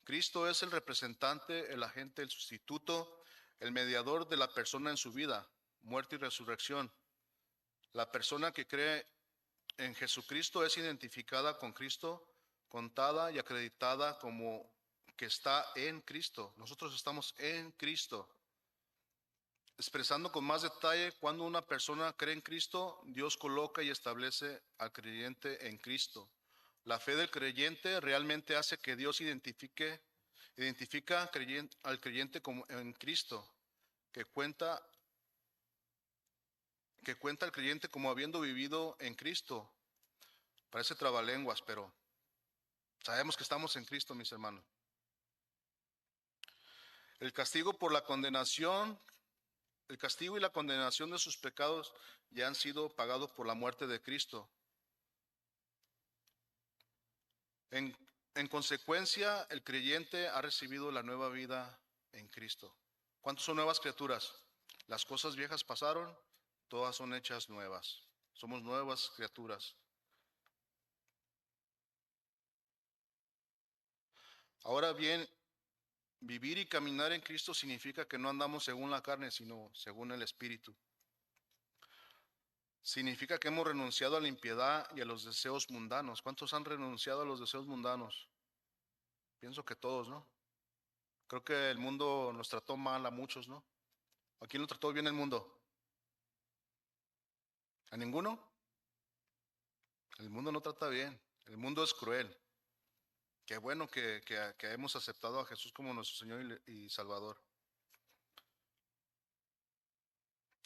Cristo es el representante, el agente, el sustituto, el mediador de la persona en su vida, muerte y resurrección. La persona que cree en Jesucristo es identificada con Cristo, contada y acreditada como que está en Cristo. Nosotros estamos en Cristo. Expresando con más detalle, cuando una persona cree en Cristo, Dios coloca y establece al creyente en Cristo. La fe del creyente realmente hace que Dios identifica al creyente como en Cristo, que cuenta al creyente como habiendo vivido en Cristo. Parece trabalenguas, pero sabemos que estamos en Cristo, mis hermanos. El castigo por la condenación, el castigo y la condenación de sus pecados ya han sido pagados por la muerte de Cristo. En consecuencia, el creyente ha recibido la nueva vida en Cristo. ¿Cuántos son nuevas criaturas? Las cosas viejas pasaron, todas son hechas nuevas. Somos nuevas criaturas. Ahora bien, vivir y caminar en Cristo significa que no andamos según la carne, sino según el Espíritu. Significa que hemos renunciado a la impiedad y a los deseos mundanos. ¿Cuántos han renunciado a los deseos mundanos? Pienso que todos, ¿no? Creo que el mundo nos trató mal a muchos, ¿no? ¿A quién lo trató bien el mundo? ¿A ninguno? El mundo no trata bien. El mundo es cruel. Qué bueno que hemos aceptado a Jesús como nuestro Señor y Salvador.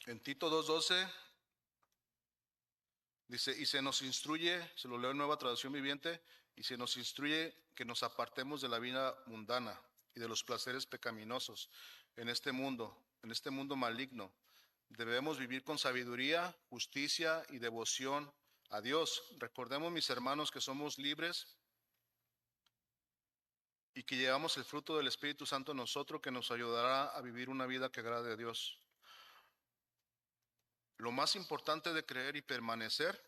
En Tito 2:12 dice, y se nos instruye, se lo leo en Nueva Traducción Viviente, y se nos instruye que nos apartemos de la vida mundana y de los placeres pecaminosos en este mundo maligno. Debemos vivir con sabiduría, justicia y devoción a Dios. Recordemos, mis hermanos, que somos libres y que llevamos el fruto del Espíritu Santo en nosotros, que nos ayudará a vivir una vida que agrade a Dios. Lo más importante de creer y permanecer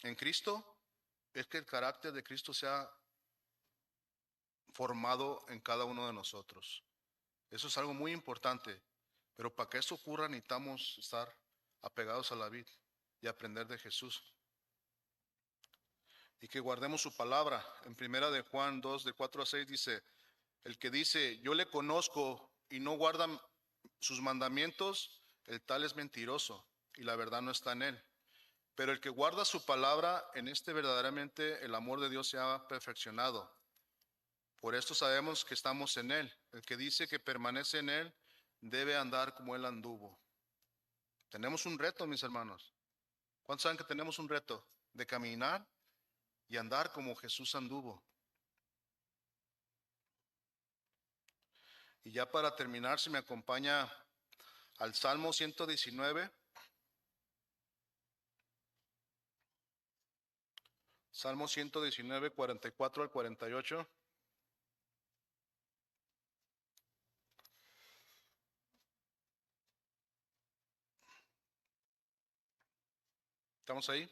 en Cristo es que el carácter de Cristo sea formado en cada uno de nosotros. Eso es algo muy importante, pero para que eso ocurra necesitamos estar apegados a la vid y aprender de Jesús. Y que guardemos su palabra. En primera de Juan 2, de 4 a 6 dice, El que dice, yo le conozco y no guarda sus mandamientos, el tal es mentiroso y la verdad no está en él. Pero el que guarda su palabra, en este verdaderamente el amor de Dios se ha perfeccionado. Por esto sabemos que estamos en él. El que dice que permanece en él debe andar como él anduvo. Tenemos un reto, mis hermanos. ¿Cuántos saben que tenemos un reto? De caminar y andar como Jesús anduvo. Y ya para terminar, si me acompaña al Salmo 119. Salmo 119, 44 al 48. ¿Estamos ahí?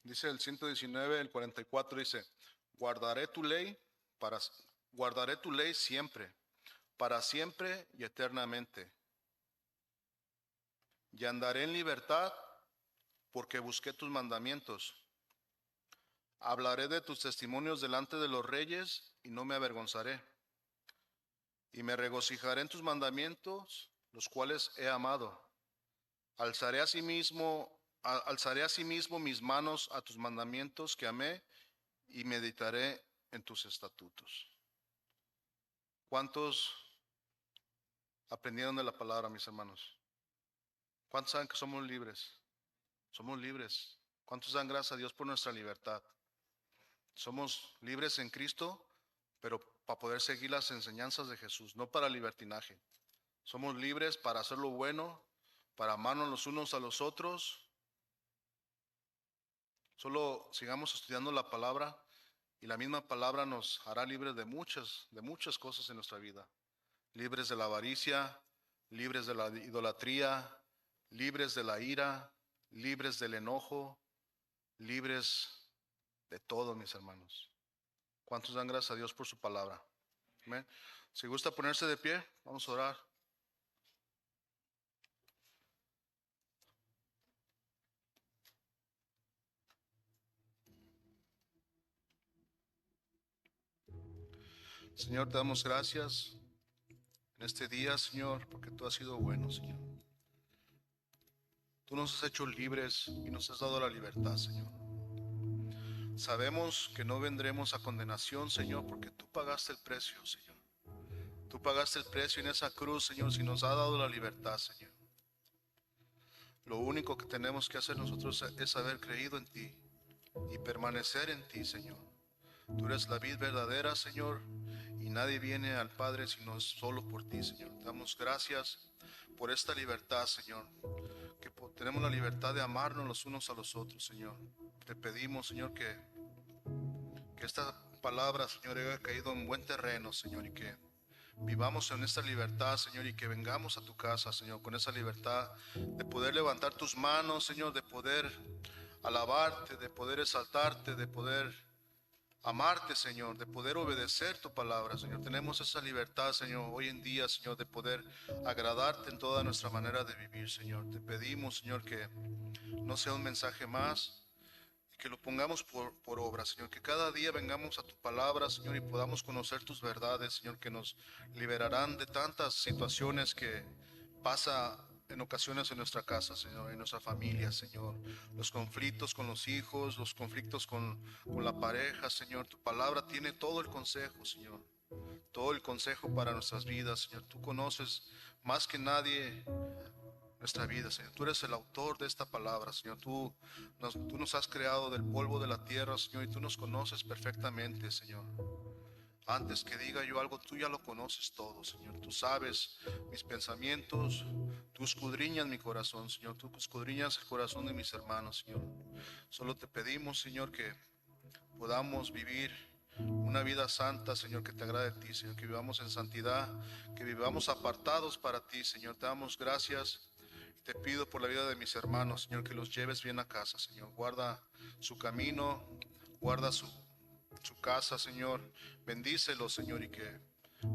Dice el 119, el 44 dice, guardaré tu ley para guardaré tu ley siempre, para siempre y eternamente. Y andaré en libertad porque busqué tus mandamientos. Hablaré de tus testimonios delante de los reyes y no me avergonzaré. Y me regocijaré en tus mandamientos, los cuales he amado. Alzaré asimismo mis manos a tus mandamientos que amé y meditaré en tus estatutos. ¿Cuántos aprendieron de la palabra, mis hermanos? ¿Cuántos saben que somos libres? Somos libres. ¿Cuántos dan gracias a Dios por nuestra libertad? Somos libres en Cristo, pero para poder seguir las enseñanzas de Jesús, no para libertinaje. Somos libres para hacer lo bueno, para amarnos los unos a los otros. Solo sigamos estudiando la palabra y la misma palabra nos hará libres de muchas cosas en nuestra vida. Libres de la avaricia, libres de la idolatría, libres de la ira, libres del enojo, libres de todo, mis hermanos. ¿Cuántos dan gracias a Dios por su palabra? Amén. Si gusta ponerse de pie, vamos a orar. Señor, te damos gracias en este día, Señor, porque tú has sido bueno, Señor. Tú nos has hecho libres y nos has dado la libertad, Señor. Sabemos que no vendremos a condenación, Señor, porque tú pagaste el precio, Señor. Tú pagaste el precio en esa cruz, Señor, y nos ha dado la libertad, Señor. Lo único que tenemos que hacer nosotros es haber creído en ti y permanecer en ti, Señor. Tú eres la vid verdadera, Señor, y nadie viene al Padre sino solo por ti, Señor. Te damos gracias por esta libertad, Señor, que tenemos la libertad de amarnos los unos a los otros, Señor. Te pedimos, Señor, que esta palabra, Señor, haya caído en buen terreno, Señor, y que vivamos en esta libertad, Señor, y que vengamos a tu casa, Señor, con esa libertad de poder levantar tus manos, Señor, de poder alabarte, de poder exaltarte, de poder amarte, Señor, de poder obedecer tu palabra, Señor. Tenemos esa libertad, Señor, hoy en día, Señor, de poder agradarte en toda nuestra manera de vivir, Señor. Te pedimos, Señor, que no sea un mensaje más, que lo pongamos por obra, Señor, que cada día vengamos a tu palabra, Señor, y podamos conocer tus verdades, Señor, que nos liberarán de tantas situaciones que pasa en ocasiones en nuestra casa, Señor, en nuestra familia, Señor, los conflictos con los hijos, los conflictos con la pareja, Señor. Tu palabra tiene todo el consejo, Señor, todo el consejo para nuestras vidas, Señor. Tú conoces más que nadie nuestra vida, Señor. Tú eres el autor de esta palabra, Señor. Tú nos has creado del polvo de la tierra, Señor, y tú nos conoces perfectamente, Señor. Antes que diga yo algo, tú ya lo conoces todo, Señor. Tú sabes mis pensamientos, tú escudriñas mi corazón, Señor. Tú escudriñas el corazón de mis hermanos, Señor. Solo te pedimos, Señor, que podamos vivir una vida santa, Señor, que te agrade a ti, Señor. Que vivamos en santidad, que vivamos apartados para ti, Señor. Te damos gracias. Te pido por la vida de mis hermanos, Señor, que los lleves bien a casa, Señor. Guarda su camino, guarda su casa, Señor. Bendícelos, Señor, y que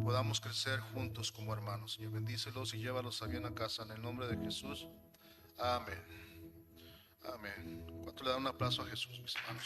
podamos crecer juntos como hermanos, Señor. Bendícelos y llévalos a bien a casa en el nombre de Jesús. Amén. Amén. ¿Cuánto le dan un aplauso a Jesús, mis hermanos?